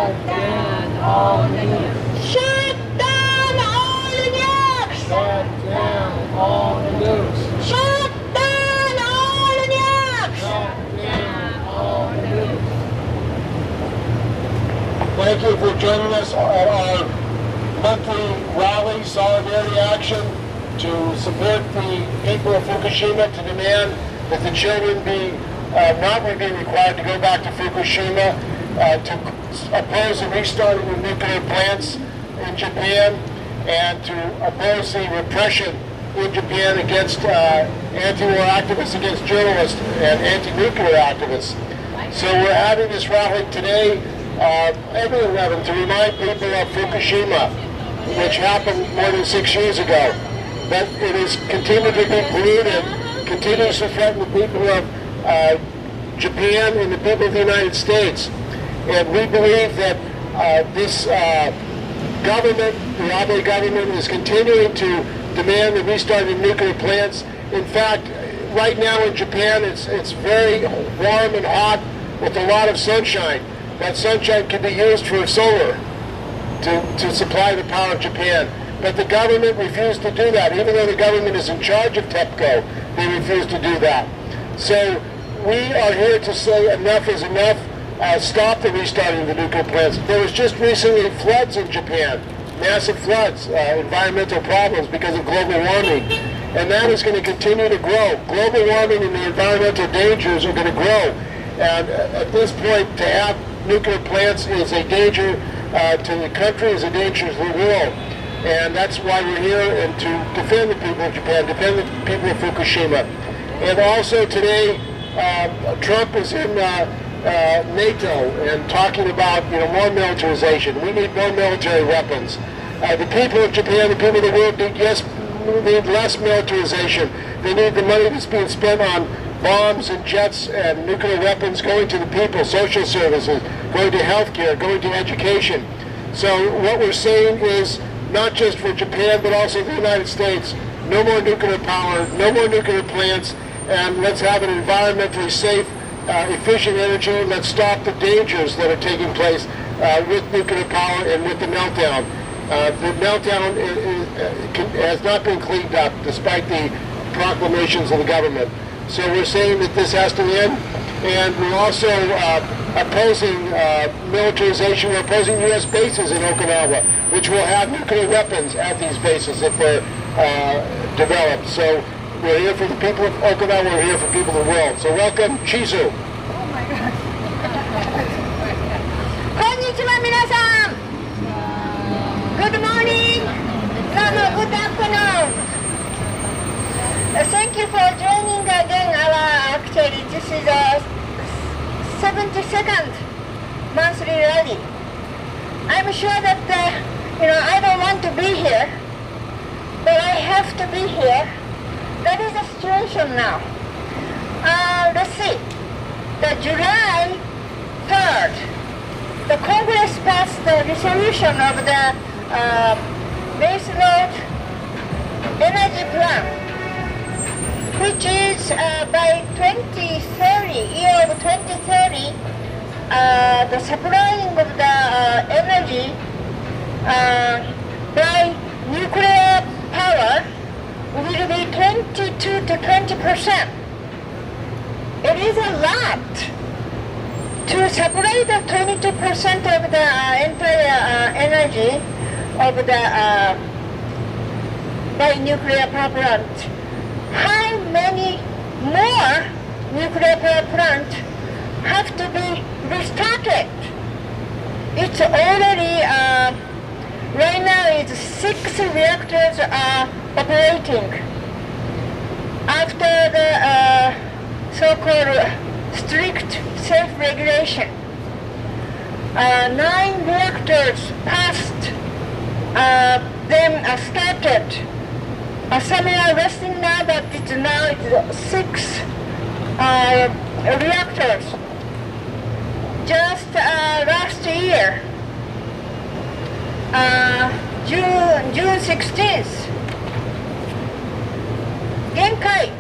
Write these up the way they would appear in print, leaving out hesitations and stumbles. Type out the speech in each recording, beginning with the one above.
Shut down all nukes. Shut down all nukes. Shut down all nukes. Shut down all nukes. Shut down all nukes. Thank you for joining us at our monthly rally, Solidarity Action, to support the people of Fukushima, to demand that the children be not be required to go back to Fukushima, to oppose the restarting of nuclear plants in Japan, and to oppose the repression in Japan against anti-war activists, against journalists, and anti-nuclear activists. So we're having this rally today, every 11, to remind people of Fukushima, which happened more than 6 years ago. But it is continued to be polluted, continues to threaten the people of Japan and the people of the United States. And we believe that this government, the Abe government, is continuing to demand the restart of nuclear plants. In fact, right now in Japan, it's very warm and hot with a lot of sunshine. That sunshine can be used for solar to supply the power of Japan. But the government refused to do that. Even though the government is in charge of TEPCO, they refused to do that. So we are here to say enough is enough. Stop the restarting of the nuclear plants. There was just recently floods in Japan, massive floods, environmental problems because of global warming. And that is going to continue to grow. Global warming and the environmental dangers are going to grow. And at this point, to have nuclear plants is a danger to the country, is a danger to the world. And that's why we're here, and to defend the people of Japan, defend the people of Fukushima. And also today, Trump is in NATO and talking about more militarization. We need more military weapons. The people of Japan, the people of the world need less militarization. They need the money that's being spent on bombs and jets and nuclear weapons going to the people, social services, going to healthcare, going to education. So what we're saying is, not just for Japan, but also the United States, no more nuclear power, no more nuclear plants, and let's have an environmentally safe, efficient energy. Let's stop the dangers that are taking place with nuclear power and with the meltdown. The meltdown has not been cleaned up, despite the proclamations of the government. So we're saying that this has to end, and we're also opposing militarization. We're opposing U.S. bases in Okinawa, which will have nuclear weapons at these bases if they're developed. So we're here for the people of Okinawa, we're here for people of the world. So welcome, Chizu. Oh my God. こんにちは、皆さん。Good morning. Good afternoon. Thank you for joining again. Actually, this is the 72nd monthly rally. I'm sure that I don't want to be here, but I have to be here. That is the situation now. Let's see. The July 3rd, the Congress passed the resolution of the baseload energy plan, which is by 2030, year of 2030, the supplying of the energy by nuclear power will be 22 to 20%. It is a lot to supply the 22% of the entire energy of the by nuclear power plant. How many more nuclear power plants have to be restarted? It's already right now it's 6 reactors are operating after the so-called strict self-regulation. 9 reactors passed, then started. Some are resting now, but it's 6 reactors. Just last year, June 16th, Genkai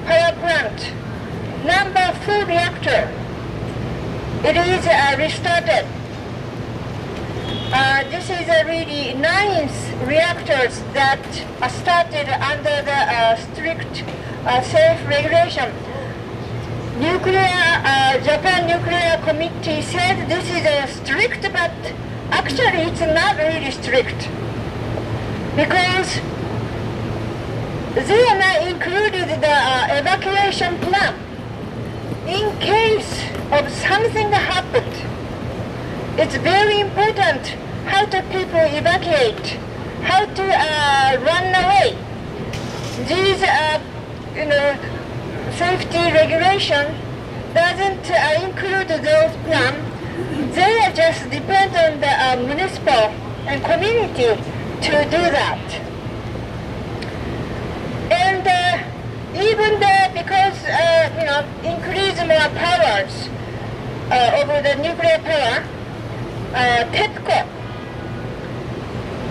power plant, number 4 reactor, it is restarted. This is really ninth reactors that started under the strict self-regulation. Japan Nuclear Committee said this is strict, but actually it's not really strict because they are not included the evacuation plan. In case of something happened, it's very important how to people evacuate, how to run away. These, safety regulation doesn't include those plans. They are just depend on the municipal and community to do that. And even because increase more powers over the nuclear power, TEPCO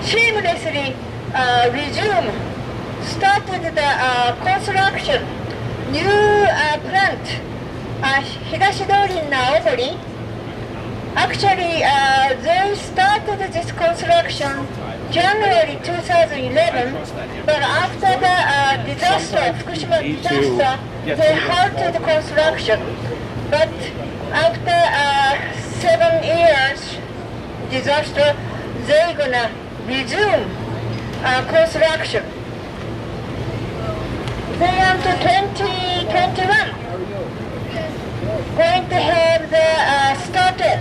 shamelessly started the construction new plant, Higashidori in Naobori. Actually, they started this construction January 2011, but after the Fukushima disaster, they halted the construction. But after 7 years disaster, they're gonna resume construction. They are to 2021 going to have the started.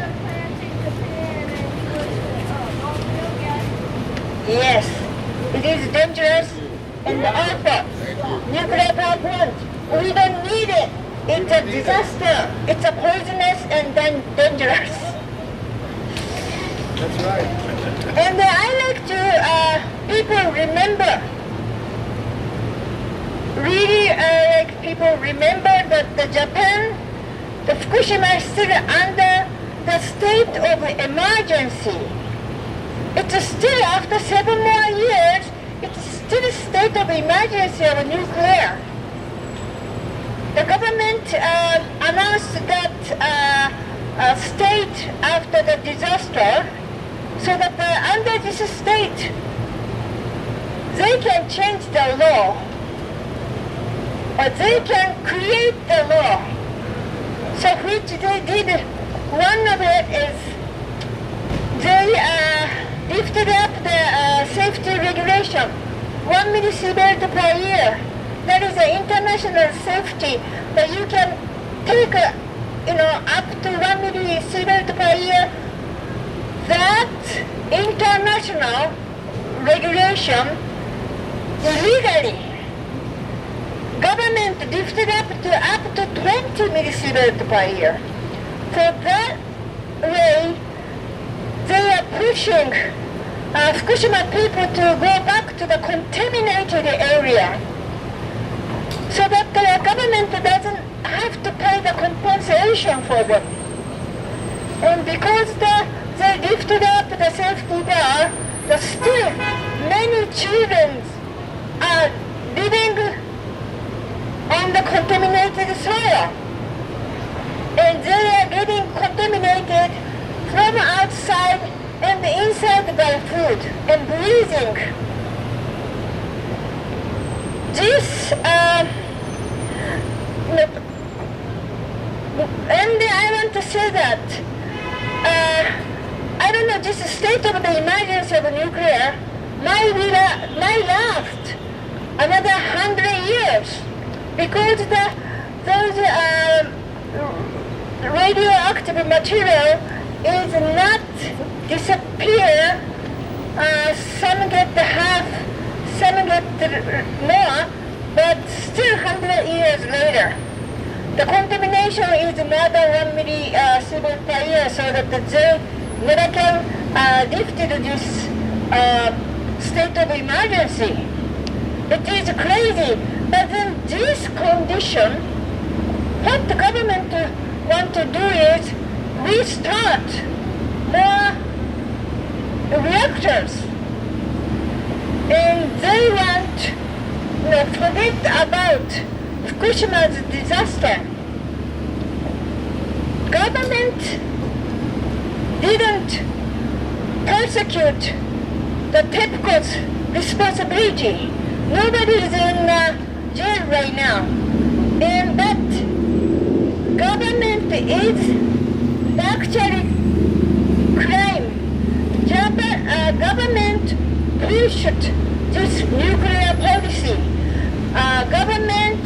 Yes, it is dangerous and awful. Nuclear power plant, we don't need it. It's a disaster. It's a poisonous and then dangerous. That's right. And I like to people remember. Really, like people remember that the Japan, the Fukushima is still under the state of emergency. It's still after 7 more years. It's still a state of emergency of nuclear. The government announced that state after the disaster, so that under this state, they can change the law, or they can create the law. So which they did, one of it is they lifted up the safety regulation, 1 millisievert per year. That is the international safety that you can take, up to 1 millisievert per year. That international regulation illegally, government lifted up to 20 millisievert per year. So that way, they are pushing Fukushima people to go back to the contaminated area, so that the government doesn't have to pay the compensation for them. And because they lifted up the safety bar, still many children are living on the contaminated soil. And they are getting contaminated from outside and inside by food and breathing. This, and I want to say that, I don't know, this state of the emergency of nuclear might last another 100 years, because those radioactive material is not disappear. Some get half, some get more, but still 100 years later. The contamination is more than 1 millisievert per year, so that they never can lift this state of emergency. It is crazy. But in this condition, what the government want to do is restart more reactors. And they want to forget about Fukushima's disaster. Government didn't persecute the TEPCO's responsibility. Nobody is in jail right now. And that government is actually crime. Japan government pushed this nuclear policy. Government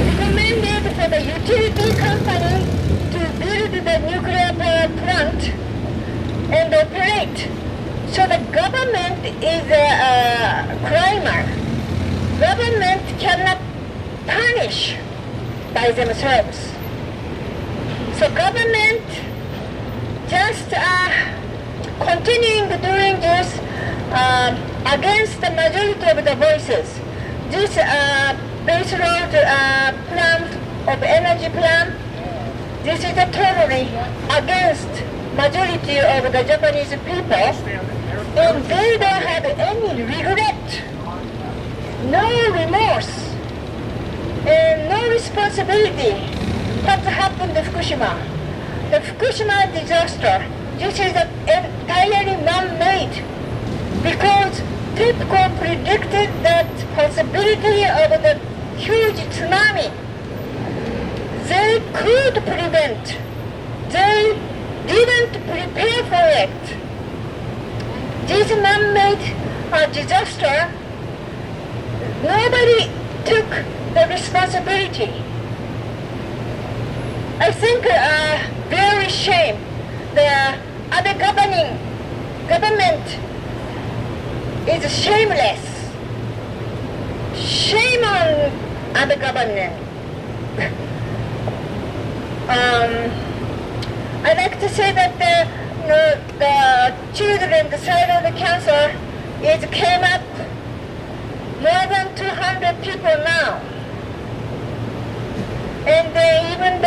recommended for the utility company to build the nuclear power plant and operate. So the government is a crimer. Government cannot punish by themselves. So government just continuing doing this against the majority of the voices. This baseload plant of energy plant, this is totally against majority of the Japanese people, and they don't have any regret, no remorse, and no responsibility what happened to Fukushima. The Fukushima disaster, this is entirely man-made because TEPCO predicted that possibility of the huge tsunami. They could prevent. They didn't prepare for it. This man-made disaster, nobody took the responsibility. I think very shame. The other government is shameless. Shame on other government. I like to say that the children side of the cancer came up more than 200 people now, and even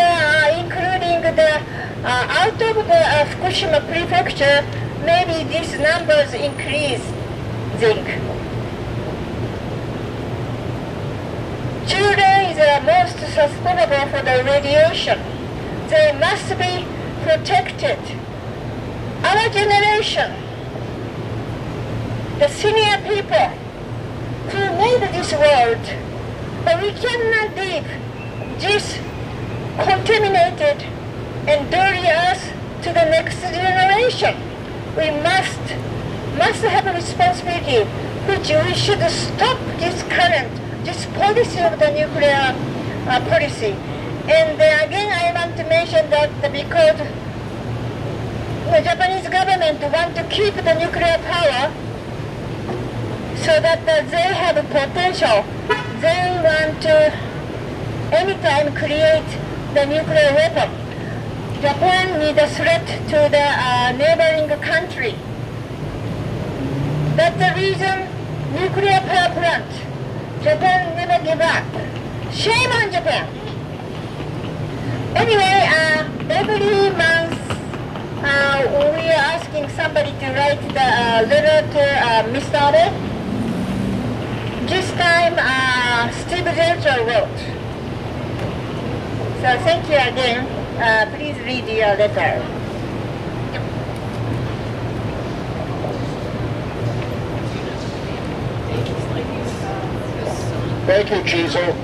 including the out of the Fukushima prefecture, maybe these numbers increasing. Children is the most susceptible for the radiation. They must be protected. Our generation, the senior people who made this world, but we cannot leave this contaminated and dirty earth to the next generation. We must have a responsibility, which we should stop this current, this policy of the nuclear policy. And again, I want to mention that because the Japanese government want to keep the nuclear power so that they have a potential. They want to anytime create the nuclear weapon. Japan needs a threat to the neighboring country. That's the reason nuclear power plant. Japan never give up. Shame on Japan. Anyway, every month we are asking somebody to write the letter to Mr. Abe. This time, Steve Zelcher wrote. So thank you again. Please read your letter. Thank you, Chizo.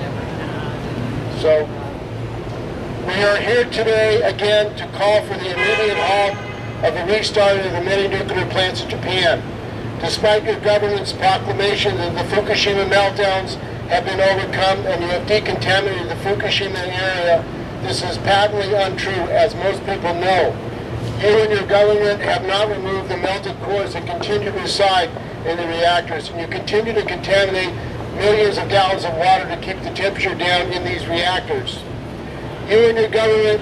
So, we are here today again to call for the immediate halt of the restart of the many nuclear plants in Japan. Despite your government's proclamation that the Fukushima meltdowns have been overcome and you have decontaminated the Fukushima area, this is patently untrue, as most people know. You and your government have not removed the melted cores that continue to reside in the reactors, and you continue to contaminate millions of gallons of water to keep the temperature down in these reactors. You and your government,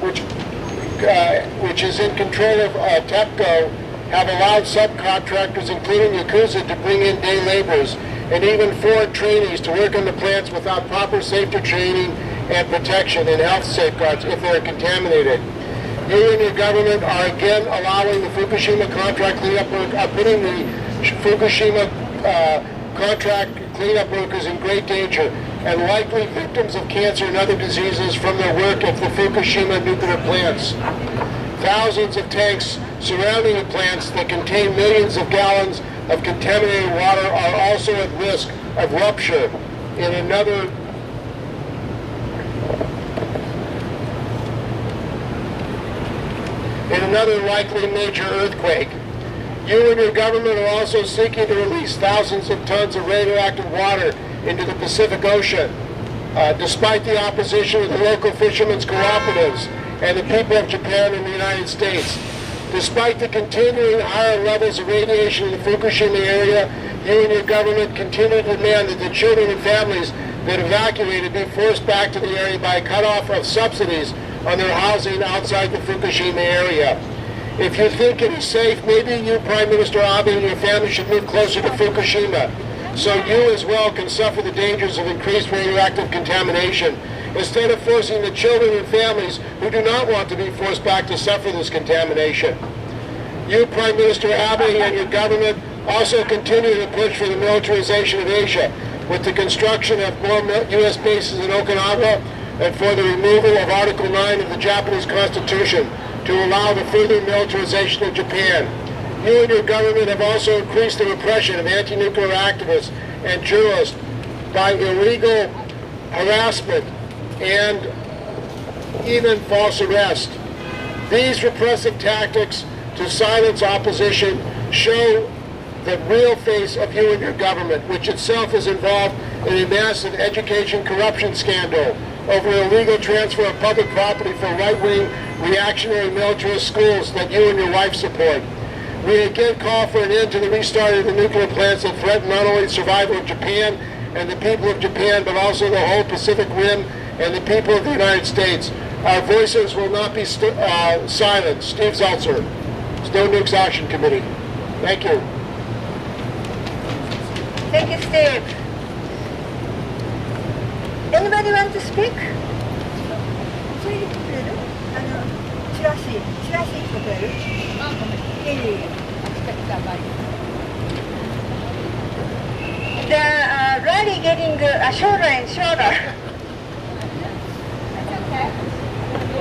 which is in control of TEPCO, have allowed subcontractors, including Yakuza, to bring in day laborers and even foreign trainees to work on the plants without proper safety training and protection and health safeguards if they are contaminated. You and your government are again allowing the Fukushima contract cleanup work, putting the Fukushima contract cleanup workers in great danger and likely victims of cancer and other diseases from their work at the Fukushima nuclear plants. Thousands of tanks surrounding the plants that contain millions of gallons of contaminated water are also at risk of rupture in another likely major earthquake. You and your government are also seeking to release thousands of tons of radioactive water into the Pacific Ocean, despite the opposition of the local fishermen's cooperatives and the people of Japan and the United States. Despite the continuing higher levels of radiation in the Fukushima area, you and your government continue to demand that the children and families that evacuated be forced back to the area by a cutoff of subsidies on their housing outside the Fukushima area. If you think it is safe, maybe you, Prime Minister Abe, and your family should move closer to Fukushima, so you as well can suffer the dangers of increased radioactive contamination, instead of forcing the children and families who do not want to be forced back to suffer this contamination. You, Prime Minister Abe, and your government also continue to push for the militarization of Asia, with the construction of more U.S. bases in Okinawa and for the removal of Article 9 of the Japanese Constitution to allow the further militarization of Japan. You and your government have also increased the repression of anti-nuclear activists and journalists by illegal harassment and even false arrest. These repressive tactics to silence opposition show the real face of you and your government, which itself is involved in a massive education corruption scandal over illegal transfer of public property for right-wing reactionary militarist schools that you and your wife support. We again call for an end to the restart of the nuclear plants that threaten not only the survival of Japan and the people of Japan, but also the whole Pacific Rim and the people of the United States. Our voices will not be silent. Steve Zeltzer, No Nukes Action Committee. Thank you. Thank you, Steve. Anybody want to speak? それでくれる？チラシことやる？あ、ごめん。The rally getting shorter and shorter.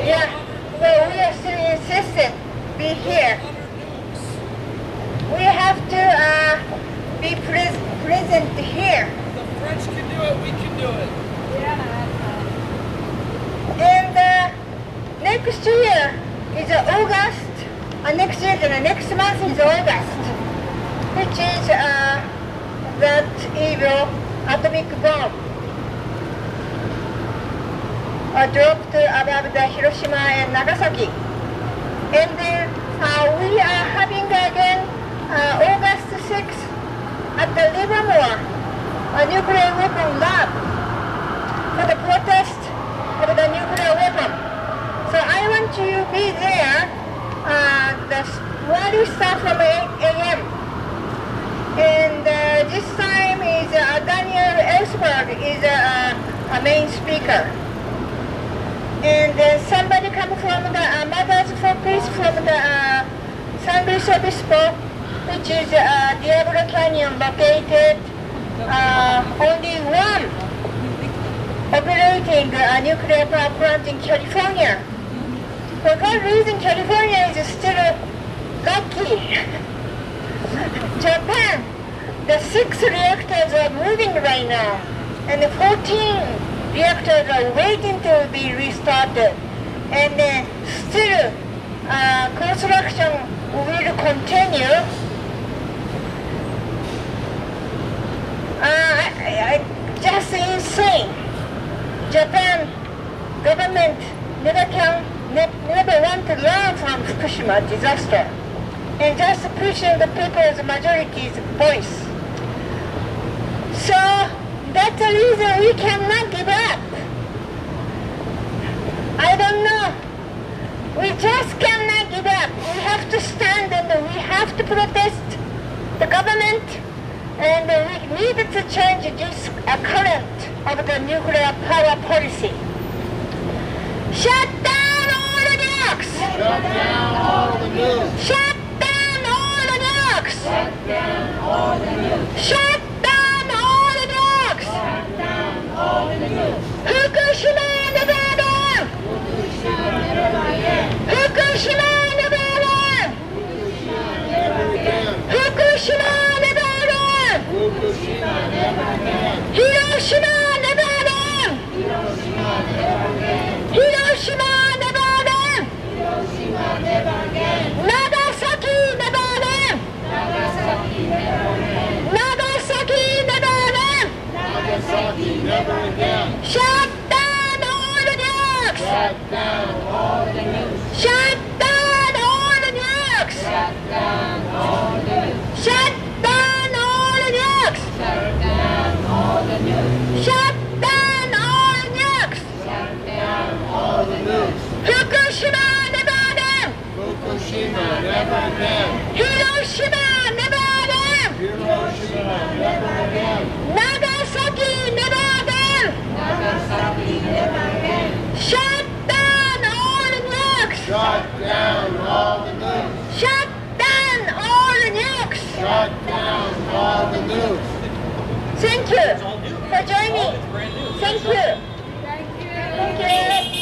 Yeah, well, we are still insistent be here. We have to be present here. The French can do it, we can do it. And next year is August. Next year, next month is August, which is that evil atomic bomb dropped above the Hiroshima and Nagasaki. And then we are having again August 6th at the Livermore nuclear weapon lab for the protest of the nuclear weapon. So I want to be there. The rally starts from 8 a.m. And this time is Daniel Ellsberg is a main speaker. And somebody come from the Mothers for Peace from the San Luis Obispo, which is Diablo Canyon located only one operating a nuclear power plant in California. For that reason, California is still lucky. Japan, the 6 reactors are moving right now, and the 14 reactors are waiting to be restarted. And still, construction will continue. Just insane. Japan government never want to learn from Fukushima disaster and just pushing the people's majority's voice. So that's the reason we cannot give up. I don't know. We just cannot give up. We have to stand and we have to protest the government, and we need to change this current of the nuclear power policy. Shut down all the nukes! Shut down all the nukes! Shut down all the nukes! Shut down all the nukes! Shut down all the nukes! Shut down all the nukes! Fukushima never again! Fukushima never again! Fukushima Shut down all the nukes. Shut down all the nukes. Shut down all the nukes. Shut down all the nukes. Shut down all the nukes. Shut down all the nukes. Shut down all the nukes. Fukushima, never again. Fukushima, never again. Hiroshima, never again. Hiroshima, never again. Nagasaki, never again. Nagasaki, never again. Shut down all the nukes. Shut down all the nukes. Shut down all the nukes. Shut down all the nukes. Thank you for joining. Thank you. Thank you.